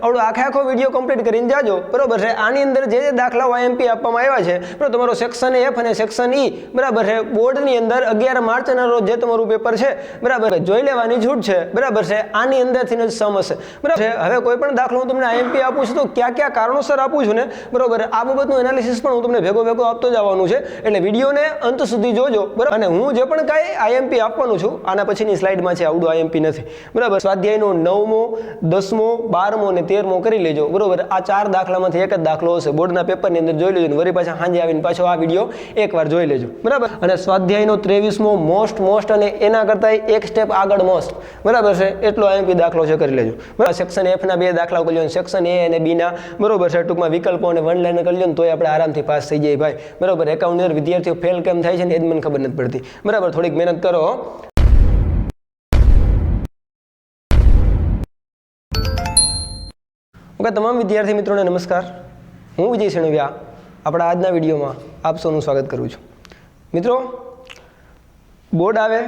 આવડો આખો video complete કરીને જાજો, બરોબર છે। આની અંદર જે દાખલાઓ આઈએમપી આપવામાં આવ્યા છે, બરાબર, તમારો સેક્શન એફ અને સેક્શન ઈ, બરાબર છે, બોર્ડની અંદર 11 માર્ચના રોજ જે તમારું પેપર છે, બરાબર, જોઈ લેવાની છૂટ છે, બરાબર છે। આની અંદરથી જ સમ હશે, બરાબર છે। હવે કોઈ પણ દાખલો હું તમને આઈએમપી આપું છું તો કયા કારણોસર આપું છું ને, બરોબર, આ બાબતનું એનાલિસિસ પણ હું તમને ભેગો આપતો જવાનું છે, એટલે વિડીયોને અંત સુધી જોજો, બરાબર। અને હું જે પણ કાંઈ આઈએમપી આપવાનું છું, આના પછીની સ્લાઇડમાં છે, આવડું આઈએમપી નથી, બરાબર। સ્વાધ્યાયનો 9મો, 10મો, 12મો અને 13મો કરી લેજો, બરોબર। આ 4 દાખલામાંથી એક જ દાખલો હશે, બોર્ડના પેપરની અંદર જોઈ લેજો, વળી પાછા સાંજે આવીને પાછો આ વિડીયો એકવાર જોઈ લેજો, બરાબર। અને સ્વાધ્યાયનો 23મો મોસ્ટ અને એના કરતાં એક સ્ટેપ આગળ મોસ્ટ, બરાબર છે, એટલો આઈએમપી દાખલો છે, કરી લેજો, બરાબર। સેક્શન એફ ના 2 દાખલાઓ કરી લો, સેક્શન એ અને બી ના, બરોબર છે, ટૂંકમાં વિકલ્પો અને વન લાઈનર કરી લો ને તોય આપણે આરામથી પાસ થઈ જાય ભાઈ, બરાબર। એકાઉન્ટની અંદર વિદ્યાર્થીઓ ફેલ કેમ થાય છે ને એ જ મને ખબર નથી પડતી, બરાબર। થોડીક મહેનત કરો। ઓકે, તમામ વિદ્યાર્થી મિત્રોને નમસ્કાર, હું વિજય સણવિયા આપણા આજના વિડીયોમાં આપ સૌનું સ્વાગત કરું છું। મિત્રો, બોર્ડ આવે,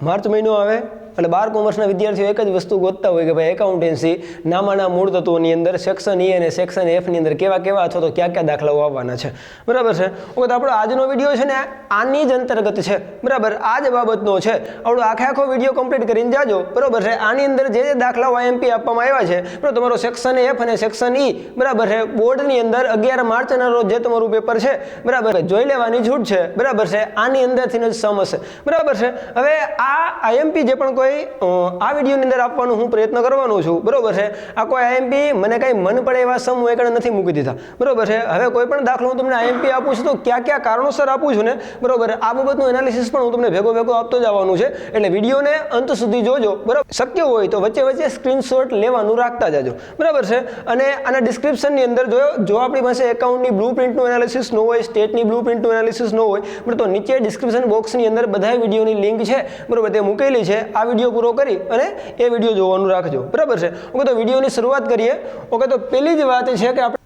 માર્ચ મહિનો આવે એટલે 12 કોમર્સના વિદ્યાર્થીઓ એક જ વસ્તુ ગોતતા હોય કે ભાઈ એકાઉન્ટન્સી નામાના મૂળ તત્વોની અંદર સેક્શન ઈ અને સેક્શન એફની અંદર કેવા અથવા તો કયા દાખલાઓ આવવાના છે, બરાબર છે। ઓકે, તો આપણો આજનો વિડીયો છે ને આની જ અંતર્ગત છે, બરાબર, આ જ બાબતનો છે। આવડો આખો વિડીયો કમ્પ્લીટ કરીને જાજો, બરાબર છે। આની અંદર જે દાખલાઓ આઈએમપી આપવામાં આવ્યા છે, બરાબર, તમારો સેક્શન એફ અને સેક્શન ઈ, બરાબર છે, બોર્ડની અંદર 11 માર્ચના રોજ જે તમારું પેપર છે, બરાબર, જોઈ લેવાની છૂટ છે, બરાબર છે। આની અંદરથી જ સમ હશે, બરાબર છે। હવે આ આઈએમપી જે પણ આ વિડીયોની અંદર આપવાનો હું પ્રયત્ન કરવાનો છું, બરોબર છે। આ કોઈ આઈએમપી મને કઈ મન પડે એવા સમ હું એકડે નથી મૂકી દીધા, બરોબર છે। હવે કોઈ પણ દાખલો હું તમને આઈએમપી આપું છું તો કયા કારણોસર આપું છું ને, બરોબર, આ બાબતનું એનાલિસિસ પણ હું તમને ભેગો આપતો જવાનું છે, એટલે વિડીયોને અંત સુધી જોજો, બરાબર। શક્ય હોય તો વચ્ચે સ્ક્રીનશોટ લેવાનું રાખતા જાજો, બરાબર છે। અને આના ડિસ્ક્રિપ્શનની અંદર જો આપણી પાસે એકાઉન્ટની બ્લુપ્રિન્ટનું એનાલિસિસ ન હોય, સ્ટેટની બ્લુપ્રિન્ટનું એનાલિસિસ ન હોય, બરાબર, તો નીચે ડિસ્ક્રિપ્શન બોક્સની અંદર બધા વિડીયોની લિંક છે, બરાબર, તે મૂકેલી છે। આ વિડીયો પૂરો કરી અને એ વિડીયો જોવાનું રાખજો, બરાબર છે। ઓકે, તો વિડીયોની શરૂઆત કરીએ। ઓકે, તો પહેલી જ વાત છે કે આપણે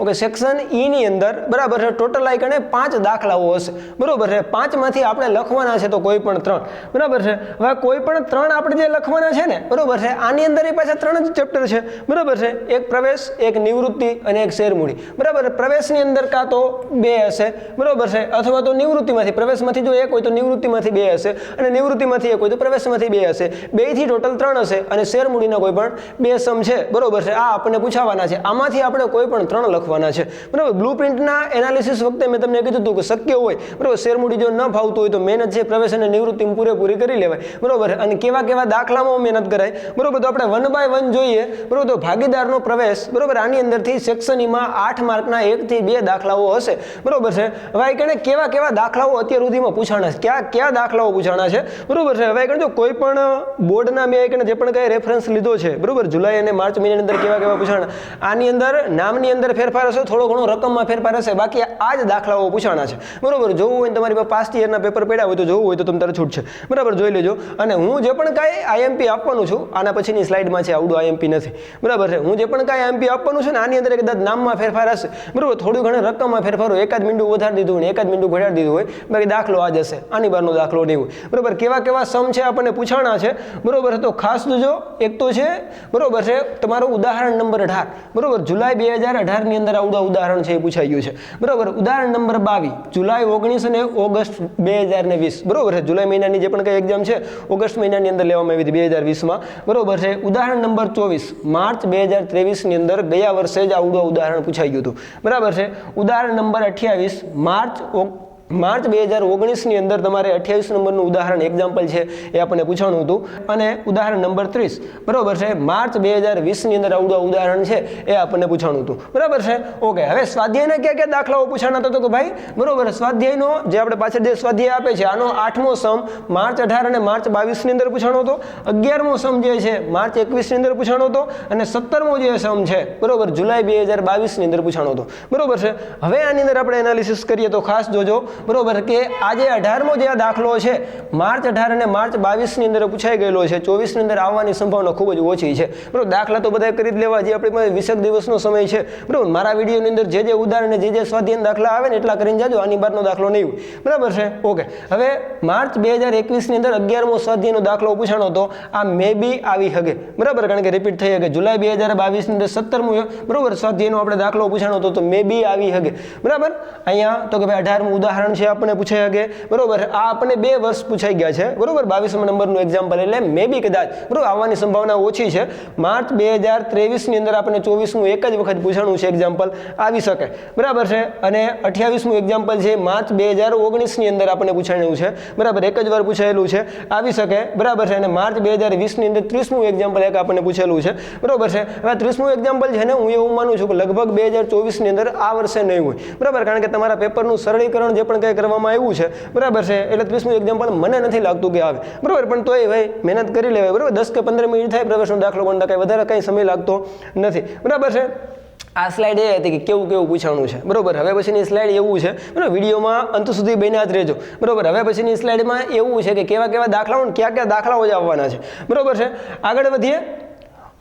ઓકે સેક્શન ઈ ની અંદર, બરાબર છે, ટોટલ આઈકને 5 દાખલાઓ હશે, બરાબર છે। 5 માંથી આપણે લખવાના છે તો કોઈ પણ 3, બરાબર છે। હવે કોઈ પણ 3 આપણે જે લખવાના છે ને, બરાબર છે, આની અંદર એ પાછા 3 જ ચેપ્ટર છે, બરાબર છે। એક પ્રવેશ, એક નિવૃત્તિ અને એક શેરમૂડી, બરાબર। પ્રવેશની અંદર કાં તો 2 હશે, બરાબર છે, અથવા તો નિવૃત્તિમાંથી, પ્રવેશમાંથી જો 1 હોય તો નિવૃત્તિમાંથી 2 હશે, અને નિવૃત્તિમાંથી 1 હોય તો પ્રવેશમાંથી 2 હશે, બેયથી ટોટલ 3 હશે, અને શેરમૂડીના કોઈ પણ 2 સમ છે, બરાબર છે। આ આપણને પૂછાવાના છે, આમાંથી આપણે કોઈ પણ 3 લખવાના છે, બરાબર। બ્લુપ્રિન્ટના એનાલિસિસ વખતે મેં તમને કીધું હતું કે શક્ય હોય, બરાબર, શેરમૂડી જો ન ફાવતું હોય તો મહેનત છે પ્રવેશ અને નિવૃત્તિ પૂરેપૂરી કરી લેવાય, બરાબર। અને કેવા દાખલામાં મહેનત કરાય, બરાબર, તો આપણે 1 બાય 1 જોઈએ, બરાબર। તો ભાગીદારનો પ્રવેશ, બરાબર, આની અંદરથી સેક્શન ઈમાં 8 માર્કના 1 થી 2 દાખલાઓ હશે, બરાબર છે। હવે આ કેવા દાખલાઓ અત્યાર સુધીમાં પૂછાણા છે, કયા દાખલાઓ પૂછાણા છે, બરાબર છે। હવે જો કોઈ પણ બોર્ડના મેં જે પણ કઈ રેફરન્સ લીધો છે, બરાબર, જુલાઈ અને માર્ચ મહિનાની અંદર કેવા પૂછાણા, આની અંદર નામની અંદર ફેરફાર હશે, થોડો ઘણો રકમમાં ફેરફાર હશે, બાકી આ જ દાખલાઓ પૂછાણા છે, બરાબર। જોવું હોય તમારી પાસે પાસ્ટ યરના પેપર પડ્યા હોય તો જોવું હોય તો તમે તારે છૂટ છે, બરાબર, જોઈ લેજો। અને હું જે પણ કાંઈ આઈએમપી આપવાનું છું, આના પછીની સ્લાઇડમાં છે, આવડું આઈએમપી નથી, બરાબર છે। હું જે પણ કાંઈ આઈએમપી આપવાનું છે ને, આની અંદર કદાચ નામમાં ફેરફાર હશે, બરાબર, થોડું ઘણું રકમમાં ફેરફાર હોય, એકાદ મીંડું વધારી દીધું હોય, એકાદ મીંડું ઘટાડી દીધું હોય, બાકી દાખલો આ જ હશે, આની બહારનો દાખલો નહીં હોય, બરાબર। કેવા સમ છે આપણને પૂછાણા છે, બરાબર, તો ખાસ જોજો। એક તો છે, બરાબર છે, તમારું ઉદાહરણ નંબર 18, બરાબર, જુલાઈ 2018 ની અંદર આવડું ઉદાહરણ છે એ પૂછાઈ ગયું છે, બરાબર। ઉદાહરણ નંબર 22 જુલાઈ 19 અને ઓગસ્ટ 2020, બરાબર છે, જુલાઈ મહિનાની જે પણ કઈ એક્ઝામ છે ઓગસ્ટ મહિનાની અંદર લેવામાં આવી હતી 2020માં, બરાબર છે। ઉદાહરણ નંબર 24 માર્ચ 2023 ની અંદર ગયા વર્ષે જ આવડું ઉદાહરણ પૂછાઈ ગયું હતું, બરાબર છે। ઉદાહરણ નંબર 28 માર્ચ 2019 ની અંદર તમારે 28 નંબરનું ઉદાહરણ એક્ઝામ્પલ છે એ આપણને પૂછાણું હતું, અને ઉદાહરણ નંબર 30, બરાબર છે, માર્ચ 2020 ની અંદર આવડું ઉદાહરણ છે એ આપણને પૂછાણું હતું, બરાબર છે। ઓકે, હવે સ્વાધ્યાયના કયા દાખલાઓ પૂછાણા હતા તો કે ભાઈ, બરાબર, સ્વાધ્યાયનો જે આપણે પાછળ જે સ્વાધ્યાય આપે છે આનો 8મો સમ માર્ચ 18 અને માર્ચ 22 ની અંદર પૂછાણો હતો, 11મો સમ જે છે માર્ચ 21 ની અંદર પૂછાણો હતો, અને 17મો જે સમ છે, બરાબર, જુલાઈ 2022 ની અંદર પૂછાણો હતો, બરાબર છે। હવે આની અંદર આપણે એનાલિસિસ કરીએ તો ખાસ જોજો, બરોબર કે આજે 18મો જે આ દાખલો છે માર્ચ 18 અને માર્ચ 22 ની અંદર પૂછાઈ ગયેલો છે, 24 ની અંદર આવવાની સંભાવના ખૂબ જ ઓછી છે, બરોબર. દાખલા તો બધા કરી જ લેવા, જે આપણી પાસે 20 દિવસનો સમય છે, બરોબર. મારા વિડીયોની અંદર જે ઉદાહરણ જે સ્વાધ્યાયના દાખલા આવે ને એટલા કરીને જાજો, આની બહારનો દાખલો નહીં હોય, બરાબર છે. ઓકે, હવે માર્ચ 2021 ની અંદર 11મો સ્વાધ્યાયનો દાખલો પૂછાણો હતો, આ મે બી આવી શકે, બરાબર, કારણ કે રિપીટ થઈ શકે. જુલાઈ 2022 ની અંદર 17મો બરોબર સ્વાધ્યાયનો આપણે દાખલો પૂછાણો હતો, તો મે બી આવી શકે, બરાબર. અહીંયા તો કે ભાઈ 18મું ઉદાહરણ છે, આપણે પૂછાઈ શકે, બરોબર. આ આપણે 2 વર્ષ પૂછાઈ ગયા છે, બરોબર. 22મા નંબરનું એક્ઝામ્પલ, એટલે મે બી કદાચ, બરોબર, આવવાની સંભાવના ઓછી છે. માર્ચ 2023 ની અંદર આપણે 24મું એક જ વખત પૂછાણું છે એક્ઝામ્પલ, આવી શકે, બરાબર છે. અને 28મું એક્ઝામ્પલ છે માર્ચ 2019 ની અંદર આપણે પૂછાણ્યું છે, બરાબર, એક જ વાર પૂછાયેલું છે, આવી શકે, બરાબર છે. અને માર્ચ 2020 ની અંદર 30મું એક્ઝામ્પલ એક આપણને પૂછેલું છે, બરાબર છે. હવે 30મું એક્ઝામ્પલ છે ને, હું એવું માનું છું કે લગભગ 2024 ની અંદર આ વર્ષે નહીં હોય, બરાબર, કારણ કે તમારા પેપરનું સરળીકરણ જે પણ કંઈ કરવામાં આવ્યું છે, બરાબર છે, એટલે 30મું એક્ઝામ્પલ મને નથી લાગતું કે આવે, બરાબર. પણ તોય ભાઈ મહેનત કરી લેવાય, બરાબર. 10 કે 15 મિનિટ થાય પ્રવેશનો દાખલો, પણ કંઈ વધારે કંઈ સમય લાગતો નથી, બરાબર છે. આ સ્લાઇડ એ હતી કે કેવું પૂછાણું છે, બરોબર. હવે પછીની સ્લાઇડ એવું છે, બરાબર, વિડીયોમાં અંત સુધી બન્યા જ રહેજો, બરોબર. હવે પછીની સ્લાઇડમાં એવું છે કે કેવા દાખલાઓ ને કયા દાખલાઓ જ આવવાના છે, બરોબર છે. આગળ વધીએ.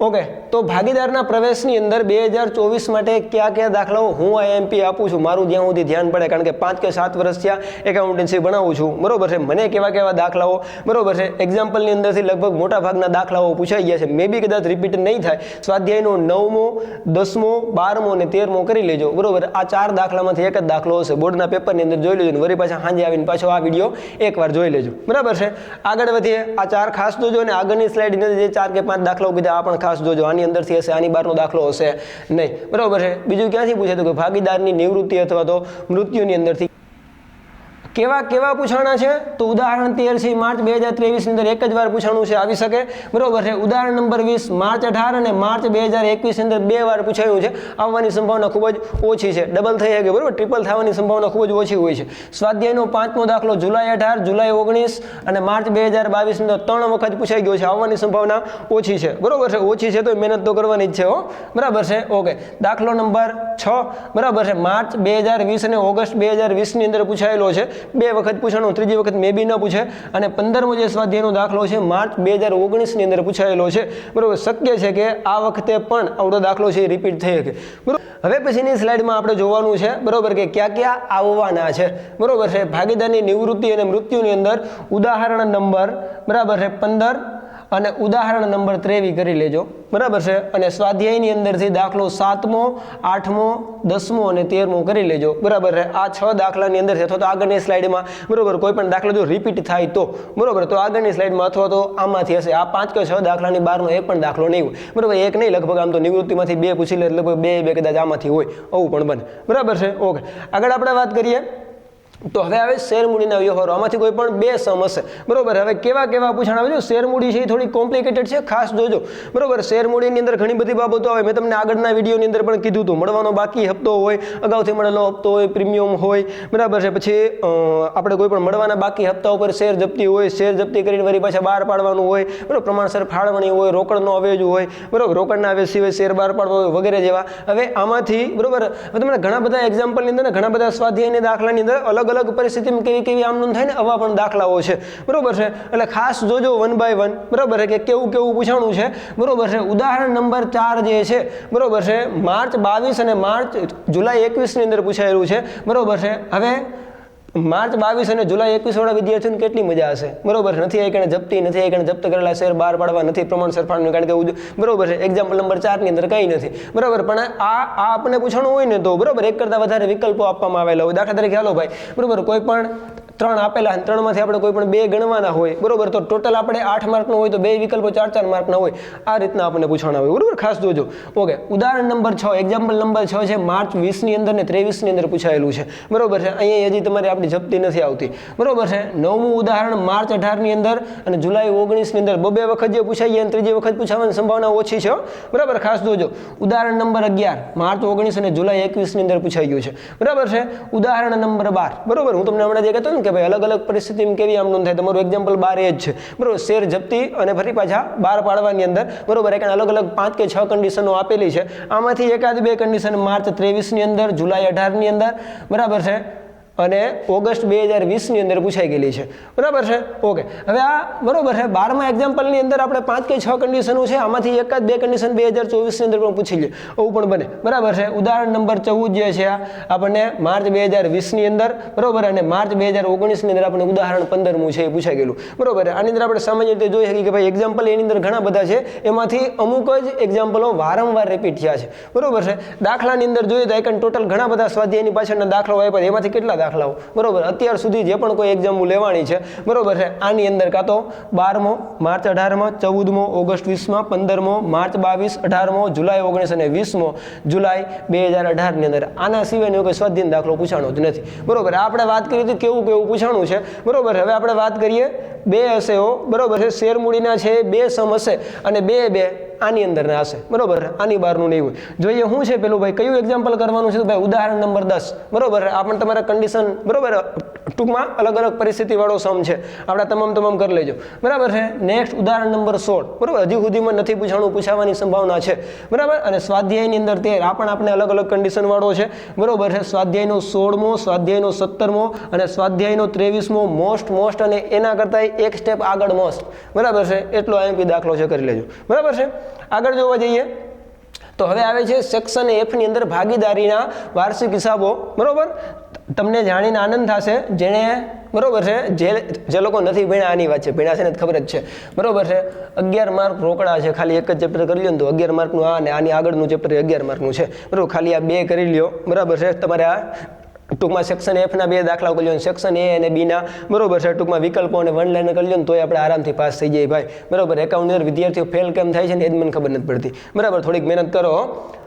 ઓકે, તો ભાગીદારના પ્રવેશની અંદર 2024 માટે કયા દાખલાઓ હું IMP આપું છું, મારું જ્યાં સુધી ધ્યાન પડે, કારણ કે 5 કે 7 વર્ષ થયા એકાઉન્ટન્સી ભણાવું છું, બરોબર છે. મને કેવા દાખલાઓ, બરોબર છે, એક્ઝામ્પલની અંદરથી લગભગ મોટા ભાગના દાખલાઓ પૂછાઈ ગયા છે, મે બી કદાચ રિપીટ નહીં થાય. સ્વાધ્યાયનો 9મો, 10મો, 12મો અને 13મો કરી લેજો, બરોબર. આ 4 દાખલામાંથી એક જ દાખલો હશે, બોર્ડના પેપરની અંદર જોઈ લેજો, વળી પાછા સાંજે આવીને પાછો આ વિડીયો એકવાર જોઈ લેજો, બરાબર છે. આગળ વધીએ. આ 4 ખાસ જોજો, અને આગળની સ્લાઇડની અંદર જે 4 કે 5 દાખલાઓ કીધા આ પણ ખાસ જોજો. આની અંદરથી હશે, આની બહારનો દાખલો હશે નહીં, બરાબર છે. બીજું ક્યાંથી પૂછે તો કે ભાગીદારની નિવૃત્તિ અથવા તો મૃત્યુની અંદરથી કેવા પૂછાણા છે, તો ઉદાહરણ 13 માર્ચ 2023 ની અંદર એક જ વાર પૂછાણું છે, આવી શકે, બરોબર છે. ઉદાહરણ નંબર 20 માર્ચ 18 અને માર્ચ 2021 ની અંદર 2 વાર પૂછાયું છે, આવવાની સંભાવના ખૂબ જ ઓછી છે, ડબલ થઈ શકે, બરોબર, ટ્રિપલ થવાની સંભાવના ખૂબ જ ઓછી હોય છે. સ્વાધ્યાયનો 5મો દાખલો જુલાઈ 18, જુલાઈ 19 અને માર્ચ 2022 ની અંદર 3 વખત પૂછાઈ ગયો છે, આવવાની સંભાવના ઓછી છે, બરોબર છે. ઓછી છે તો મહેનત તો કરવાની જ છે, હો, બરાબર છે. ઓકે, દાખલો નંબર 6, બરાબર છે, માર્ચ 2020 અને ઓગસ્ટ 2020 ની અંદર પૂછાયેલો છે, 2 વખત પૂછાણો, ત્રીજી વખત મે બી ન પૂછે. અને 15મો જે સ્વાધ્યાયનો દાખલો છે માર્ચ 2019 ની અંદર પૂછાયેલો છે, બરોબર. શક્ય છે કે આ વખતે પણ આવડો દાખલો છે રિપીટ થઈ શકે, બરોબર. હવે પછીની સ્લાઇડમાં આપણે જોવાનું છે, બરોબર, કે ક્યાં આવવાના છે, બરોબર છે. ભાગીદારની નિવૃત્તિ અને મૃત્યુની અંદર ઉદાહરણ નંબર, બરાબર છે, 15 અને ઉદાહરણ નંબર 23 કરી લેજો, બરાબર છે. અને સ્વાધ્યાયની અંદરથી દાખલો 7મો, 8મો, 10મો અને 13મો કરી લેજો, બરાબર છે. આ 6 દાખલાની અંદર છે, અથવા તો આગળની સ્લાઇડમાં, બરોબર, કોઈ પણ દાખલો જો રિપીટ થાય તો, બરોબર, તો આગળની સ્લાઇડમાં અથવા તો આમાંથી હશે. આ 5 કે 6 દાખલાની બહારનો એક પણ દાખલો નહીં હોય, બરોબર, એક નહીં, લગભગ આમ તો નિવૃત્તિમાંથી 2 પૂછી લે, લગભગ 2 કદાચ આમાંથી હોય, આવું પણ બને, બરાબર છે. ઓકે, આગળ આપણે વાત કરીએ. તો હવે આવે શેરમૂડીના વ્યવહારો, આમાંથી કોઈ પણ 2 સમ હશે, બરોબર. હવે કેવા પૂછાણ આવે છે, શેરમૂડી છે એ થોડી કોમ્પ્લિકેટેડ છે, ખાસ જોજો, બરોબર. શેરમૂડીની અંદર ઘણી બધી બાબતો આવે, મેં તમને આગળના વિડીયોની અંદર પણ કીધું હતું, મળવાનો બાકી હપ્તો હોય, અગાઉથી મળેલો હપ્તો હોય, પ્રીમિયમ હોય, બરાબર છે. પછી આપણે કોઈ પણ મળવાના બાકી હપ્તા ઉપર શેર જપ્તી હોય, શેર જપ્તી કરીને વળી પાછા બહાર પાડવાનું હોય, બરોબર, પ્રમાણસર ફાળવણી હોય, રોકડનો અવેજ હોય, બરોબર, રોકડના અવેજ સિવાય શેર બહાર પાડવો હોય, વગેરે જેવા. હવે આમાંથી, બરોબર, તમને ઘણા બધા એક્ઝામ્પલની અંદર, ઘણા બધા સ્વાધ્યાયના દાખલાની અંદર અલગ પરિસ્થિતિમાં કેવી આમનું થાય ને, આવા પણ દાખલાઓ છે, બરોબર છે. એટલે ખાસ જોજો 1 by 1, બરોબર છે, કે કેવું પૂછાણું છે, બરોબર છે. ઉદાહરણ નંબર 4 જે છે, બરોબર છે, માર્ચ 22 અને જુલાઈ 21 ની અંદર પૂછાયેલું છે, બરોબર છે. હવે માર્ચ 22 અને જુલાઈ 21 વાળા વિદ્યાર્થીઓને કેટલી મજા હશે, બરોબર. નથી આઈકણે જપ્તી, નથી આઈકણે જપ્ત કરેલા શેર બહાર પાડવા, નથી પ્રમાણસર ફાળવણી, કારણ કે બરોબર છે એક્ઝામ્પલ નંબર 4 ની અંદર કંઈ નથી, બરોબર. પણ આ આપણને પૂછવાનું હોય ને તો, બરોબર, એક કરતાં વધારે વિકલ્પો આપવામાં આવેલા હોય. દાખલા તરીકે હાલો ભાઈ, બરોબર, કોઈ પણ 3 આપેલા, 3માંથી આપણે કોઈ પણ 2 ગણવાના હોય, બરોબર, તો ટોટલ આપણે 8 માર્કનો હોય, તો 2 વિકલ્પો 4 માર્કના હોય, આ રીતના આપણને પૂછવાના હોય, બરોબર, ખાસ જોજો. ઓકે, ઉદાહરણ નંબર 6, એક્ઝામ્પલ નંબર 6 છે, માર્ચ 20 ની અંદર ને 23 ની અંદર પૂછાયેલું છે, બરોબર છે. અહીંયા હજી તમારે આપણી જપ્તી નથી આવતી, બરોબર છે. 9મું ઉદાહરણ માર્ચ 18 ની અંદર અને જુલાઈ 19 ની અંદર 2 વખત જે પૂછાઈ ગયા અને ત્રીજી વખત પૂછાવાની સંભાવના ઓછી છે, બરાબર, ખાસ જોજો. ઉદાહરણ નંબર 11 માર્ચ 19 અને જુલાઈ 21 ની અંદર પૂછાઈ ગયું છે, બરાબર છે. ઉદાહરણ નંબર 12, બરોબર, હું તમને હમણાં જે કહેતો ને કે ભાઈ અલગ પરિસ્થિતિમાં કેવી આમ નોંધ થાય, તમારું એક્ઝામ્પલ 12 એ જ છે, બરોબર. શેર જપ્તી અને ફરી પાછા બહાર પાડવાની અંદર, બરોબર, એક અલગ 5 કે 6 કન્ડિશનો આપેલી છે, આમાંથી એકાદ 2 કન્ડિશન માર્ચ 23 ની અંદર, જુલાઈ 18 ની અંદર, બરાબર છે, અને ઓગસ્ટ 2020ની અંદર પૂછાઈ ગયેલી છે, બરાબર છે. ઓકે, હવે આ બરોબર છે 12મા એક્ઝામ્પલની અંદર આપણે 5 કે 6 કન્ડિશનો છે, આમાંથી એક જ 2 કન્ડિશન 2024ની અંદર પણ પૂછી લે, એવું પણ બને, બરાબર છે. ઉદાહરણ નંબર 14 જે છે આપણને માર્ચ 2020ની અંદર, બરોબર, અને માર્ચ 2019ની અંદર આપણને ઉદાહરણ 15મું છે એ પૂછાઈ ગયેલું, બરોબર. આની અંદર આપણે સામાન્ય રીતે જોઈ શકીએ કે ભાઈ એક્ઝામ્પલ એની અંદર ઘણા બધા છે, એમાંથી અમુક જ એક્ઝામ્પલો વારંવાર રિપીટ થયા છે, બરોબર છે. દાખલાની અંદર જોઈએ તો આઈકન ટોટલ ઘણા બધા સ્વાધ્યાયની પાછળના દાખલાઓ આપ્યા, એમાંથી કેટલા દાખલાઓ, બરોબર, અત્યાર સુધી જે પણ કોઈ એક્ઝામ લેવાની છે, બરોબર છે, આની અંદર કાં તો 12મો, માર્ચ 18માં, 14મો, ઓગસ્ટ 20માં, 15મો, માર્ચ 22, 18મો, જુલાઈ 19 અને 20મો જુલાઈ 2018ની અંદર આના સિવાયનો કોઈ સ્વાધ્યાયનો દાખલો પૂછાણો જ નથી, બરોબર. આપણે વાત કરી હતી કેવું કેવું પૂછાણું છે, બરોબર. હવે આપણે વાત કરીએ 2 હશે, બરોબર છે, શેરમૂડીના છે 2 સમ હશે અને 2 આની અંદરના હશે, બરોબર, આની બહારનું નહીં હોય. જોઈએ શું છે પેલું ભાઈ, કયું એક્ઝામ્પલ કરવાનું છે તો ભાઈ ઉદાહરણ નંબર 10, બરોબર. આ પણ તમારા કન્ડિશન, બરોબર, ટૂંકમાં અલગ અલગ પરિસ્થિતિ વાળો સમ છે, આપણે તમામ કરી લેજો, બરાબર છે. નેક્સ્ટ ઉદાહરણ નંબર 16, બરોબર, હજી સુધીમાં નથી પૂછાણું, પૂછાવાની સંભાવના છે, બરાબર. અને સ્વાધ્યાયની અંદર 13, આ પણ આપણે અલગ અલગ કન્ડિશન વાળો છે, બરોબર છે. સ્વાધ્યાયનો 16મો, સ્વાધ્યાયનો 17મો અને સ્વાધ્યાયનો 23મો મોસ્ટ અને એના કરતાં એક સ્ટેપ આગળ મોસ્ટ, બરાબર છે. એટલો આઈએમપી દાખલો છે, કરી લેજો, બરાબર છે. આગળ જોવા જઈએ તો હવે આવે છે સેક્શન F ની અંદર ભાગીદારીના વાર્ષિક હિસાબો, બરોબર. તમને જાણીને આનંદ થશે જેને, બરોબર છે, જે લોકો નથી ભણ્યા આની વાત છે, ભણ્યા છે ને ખબર જ છે, બરોબર છે. 11 માર્ક રોકડા છે, ખાલી એક જ ચેપ્ટર કરી લ્યો ને તો 11 માર્કનું આ અને આની આગળનું ચેપ્ટર 11 માર્કનું છે, બરોબર. ખાલી આ 2 કરી લ્યો, બરાબર છે. તમારે આ ટૂંકમાં સેક્શન F ના 2 દાખલા કરી લો, સેક્શન A અને B ના, બરોબર છે, ટૂંકમાં વિકલ્પો અને વન લાઈનર કરી લો ને તોય આપણે આરામથી પાસ થઈ જાય ભાઈ, બરોબર. એકાઉન્ટની અંદર વિદ્યાર્થીઓ ફેલ કેમ થાય છે ને એ જ મને ખબર નથી પડતી, બરાબર. થોડીક મહેનત કરો,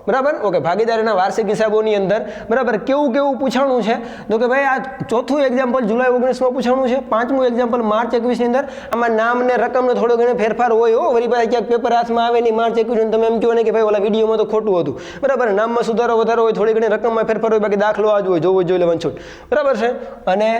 બરાબર. ઓકે, ભાગીદારીના વાર્ષિક હિસાબોની અંદર, બરાબર, કેવું પૂછાણું છે તો કે ભાઈ આ ચોથું એક્ઝામ્પલ જુલાઈ 19માં પૂછાણું છે, 5મું એક્ઝામ્પલ માર્ચ 21ની અંદર. આમાં નામ ને રકમને થોડો ઘણો ફેરફાર હોય, વળી પાછા ક્યાંક પેપર હાથમાં આવે નહીં માર્ચ 21 તમે એમ કહો ને કે ભાઈ ઓલા વિડીયોમાં તો ખોટું હતું, બરાબર. નામમાં સુધારો વધારો હોય, થોડી ઘણી રકમમાં ફેરફાર હોય, બાકી દાખલો આ જ હોય, જોવું જોઈ લેવાનું છૂટ, બરાબર છે. અને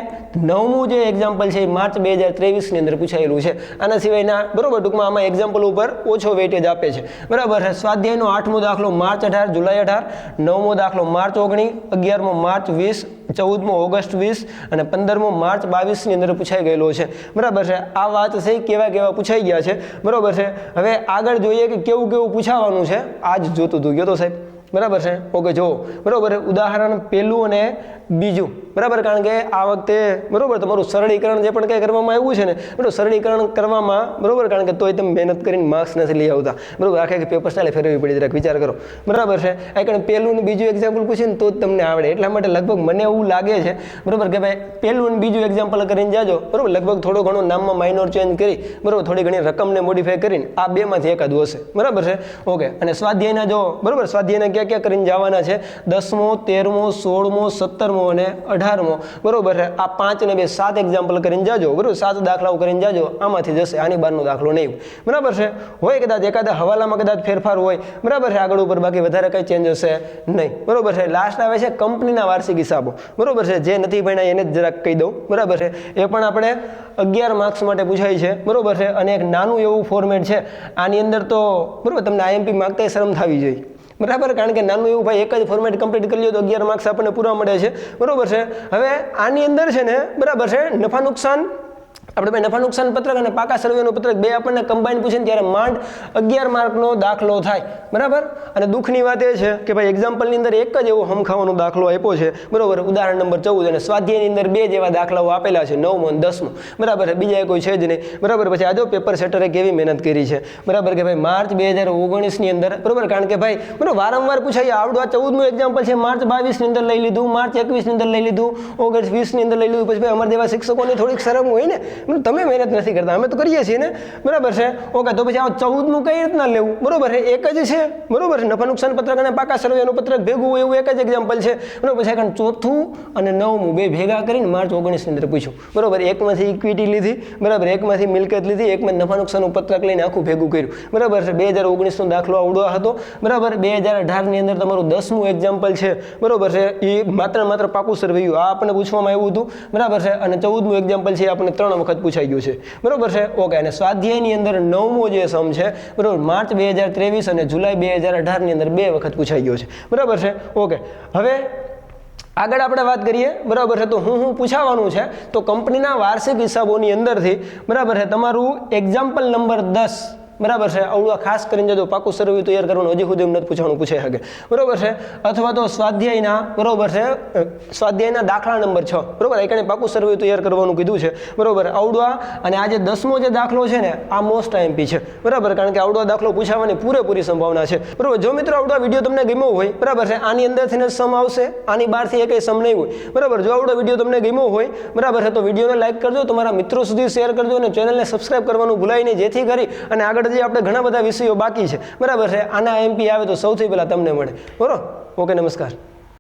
9મું જે એક્ઝામ્પલ છે એ માર્ચ 2023ની અંદર પૂછાયેલું છે. આના સિવાયના, બરોબર, ટૂંકમાં આમાં એક્ઝામ્પલ ઉપર ઓછો વેઇટેજ આપે છે, બરાબર છે. સ્વાધ્યાયનો 8મો દાખલો માર્ચ 18, જુલાઈ 18, 9મો દાખલો માર્ચ 19, 11મો માર્ચ 20, 14મો ઓગસ્ટ 20 અને 15મો માર્ચ 22ની અંદર પૂછાઈ ગયેલો છે, બરાબર છે. આ વાત છે કેવા પૂછાઈ ગયા છે, બરોબર છે. હવે આગળ જોઈએ કે કેવું પૂછાવાનું છે. આજ જોતું હતું ગયો તો સાહેબ, બરાબર છે. ઓકે, જો, બરોબર, ઉદાહરણ પહેલું અને બીજું, બરાબર. કારણ કે આ વખતે, બરોબર, તમારું સરળીકરણ જે પણ કંઈ કરવામાં આવ્યું છે ને, બરોબર, સરળીકરણ કરવામાં, બરોબર, કારણ કે તોય તમે મહેનત કરીને માર્ક્સ નથી લઈ આવતા, બરોબર. આખે પેપર સ્ટાઇલ ફેરવવી પડી, જરાક વિચાર કરો, બરાબર છે. આ કારણ પહેલું અને બીજું એક્ઝામ્પલ પૂછીને તો જ તમને આવડે, એટલા માટે લગભગ મને એવું લાગે છે, બરોબર, કે ભાઈ પહેલું અને બીજું એક્ઝામ્પલ કરીને જાજો, બરોબર. લગભગ થોડો ઘણો નામમાં માઇનોર ચેન્જ કરી, બરોબર, થોડી ઘણી રકમને મોડિફાઈ કરીને આ 2માંથી એકાદું હશે, બરાબર છે. ઓકે, અને સ્વાધ્યાયના જો, બરોબર, સ્વાધ્યાયના ક્યાં કરીને જવાના છે, 10મો, 13મો, 16મો, 17મો અને 18મો, બરોબર છે. આ 5 અને 2 7 એક્ઝામ્પલ કરીને જાજો, બરોબર, 7 દાખલાઓ કરીને જાજો, આમાંથી જશે, આની બહારનો દાખલો નહીં, બરાબર છે. હોય કદાચ એકાદા હવાલામાં કદાચ ફેરફાર હોય, બરાબર છે, આગળ ઉપર, બાકી વધારે કંઈ ચેન્જ હશે નહીં, બરોબર છે. લાસ્ટ આવે છે કંપનીના વાર્ષિક હિસાબો, બરોબર છે. જે નથી ભણ્યા એને જ જરાક કહી દઉં, બરાબર છે. એ પણ આપણે 11 માર્ક્સ માટે પૂછાય છે, બરોબર છે. અને એક નાનું એવું ફોર્મેટ છે આની અંદર, તો બરોબર તમને આઈએમપી માગતા શરમ થવી જોઈએ, બરાબર. કારણ કે નાનું એવું ભાઈ એક જ ફોર્મેટ કમ્પ્લીટ કરી લ્યો તો 11 માર્ક્સ આપણને પૂરા મળે છે, બરોબર છે. હવે આની અંદર છે ને, બરાબર છે, નફા નુકસાન, આપણે ભાઈ નફા નુકસાન પત્રક અને પાકા સર્વેનું પત્રક 2 આપણને કમ્બાઈન પૂછે ને ત્યારે માંડ 11 માર્કનો દાખલો થાય, બરાબર. અને દુઃખની વાત એ છે કે ભાઈ એક્ઝામ્પલની અંદર એક જ એવો હમખાવાનો દાખલો આપ્યો છે, બરોબર, ઉદાહરણ નંબર 14, અને સ્વાધ્યાયની અંદર 2 જેવા દાખલાઓ આપેલા છે, 9મો અને 10મો, બરાબર. બીજા કોઈ છે જ નહીં, બરાબર. પછી આજો પેપર સેટરે કેવી મહેનત કરી છે, બરાબર, કે ભાઈ માર્ચ 2019ની અંદર, બરાબર, કારણ કે ભાઈ, બરાબર, વારંવાર પૂછાય આવડું. આ 14મું એક્ઝામ્પલ છે, માર્ચ 22ની અંદર લઈ લીધું, માર્ચ 21ની અંદર લઈ લીધું, ઓગસ્ટ 20ની અંદર લઈ લીધું. પછી ભાઈ અમારા જેવા શિક્ષકોની થોડીક શરમ હોય ને, તમે મહેનત નથી કરતા, અમે તો કરીએ છીએ ને, બરાબર છે. ઓકે, તો પછી આ 14મું કઈ રીતના લેવું, બરોબર છે, એક જ છે, બરોબર છે. નફા નુકસાન પત્રક અને પાકા સર્વેનું પત્રક ભેગું હોય એવું એક જ એક્ઝામ્પલ છે, બરોબર. પછી કારણ 4થું અને 9મું 2 ભેગા કરીને માર્ચ 19ની અંદર પૂછ્યું, બરોબર. એકમાંથી ઇક્વિટી લીધી, બરાબર, એકમાંથી મિલકત લીધી, એકમાં નફા નુકસાનનું પત્રક લઈને આખું ભેગું કર્યું, બરાબર છે. 2019નો દાખલો આવડો હતો, બરાબર. 2018ની અંદર તમારું 10મું એક્ઝામ્પલ છે, બરોબર છે, એ માત્ર પાકું સર્વેયું, આ આપણને પૂછવામાં આવ્યું હતું, બરાબર છે. અને 14મું એક્ઝામ્પલ છે આપણને 3 વખત પૂછાઈ ગયું છે, બરોબર છે. ઓકે, અને સ્વાધ્યાયની અંદર 9મો જે સમ છે, બરોબર, માર્ચ 2023 અને જુલાઈ 2018ની અંદર 2 વખત પૂછાઈ ગયો છે, બરાબર છે. ઓકે, હવે આગળ આપણે વાત કરીએ, બરાબર છે, તો હું પૂછાવાનું છે તો કંપનીના વાર્ષિક હિસાબોની અંદરથી, બરાબર છે, તમારું એક્ઝામ્પલ નંબર 10, બરાબર છે, આવડું ખાસ કરીને જો પાકું સરવૈયું તૈયાર કરવાનું હજી સુધી એમ નથી પૂછાણું, પૂછાઈ શકે, બરાબર છે, અથવા તો સ્વાધ્યાયના, બરાબર છે, સ્વાધ્યાયના દાખલા નંબર 6, બરાબર, એ કારણે પાકું સરવૈયું તૈયાર કરવાનું કીધું છે, બરાબર, આવડું અને આ જે 10મો જે દાખલો છે ને આ મોસ્ટ આઈએમપી છે, બરાબર, કારણ કે આવડો દાખલો પૂછાવાની પૂરેપૂરી સંભાવના છે, બરાબર. જો મિત્રો આવડો વિડીયો તમને ગમ્યો હોય, બરાબર છે, આની અંદરથી જ સમ આવશે, આની બહારથી એકેય સમ નહીં હોય, બરાબર. જો આવડો વિડીયો તમને ગમ્યો હોય, બરાબર છે, તો વિડીયોને લાઈક કરજો, તમારા મિત્રો સુધી શેર કરજો અને ચેનલને સબસ્ક્રાઇબ કરવાનું ભૂલાય નહીં, જેથી કરી અને આગળ જે આપણે ઘણા બધા વિષયો બાકી છે, બરાબર છે, આના એમપી આવે તો સૌથી પહેલા તમને મળે, બરાબર. ઓકે, નમસ્કાર.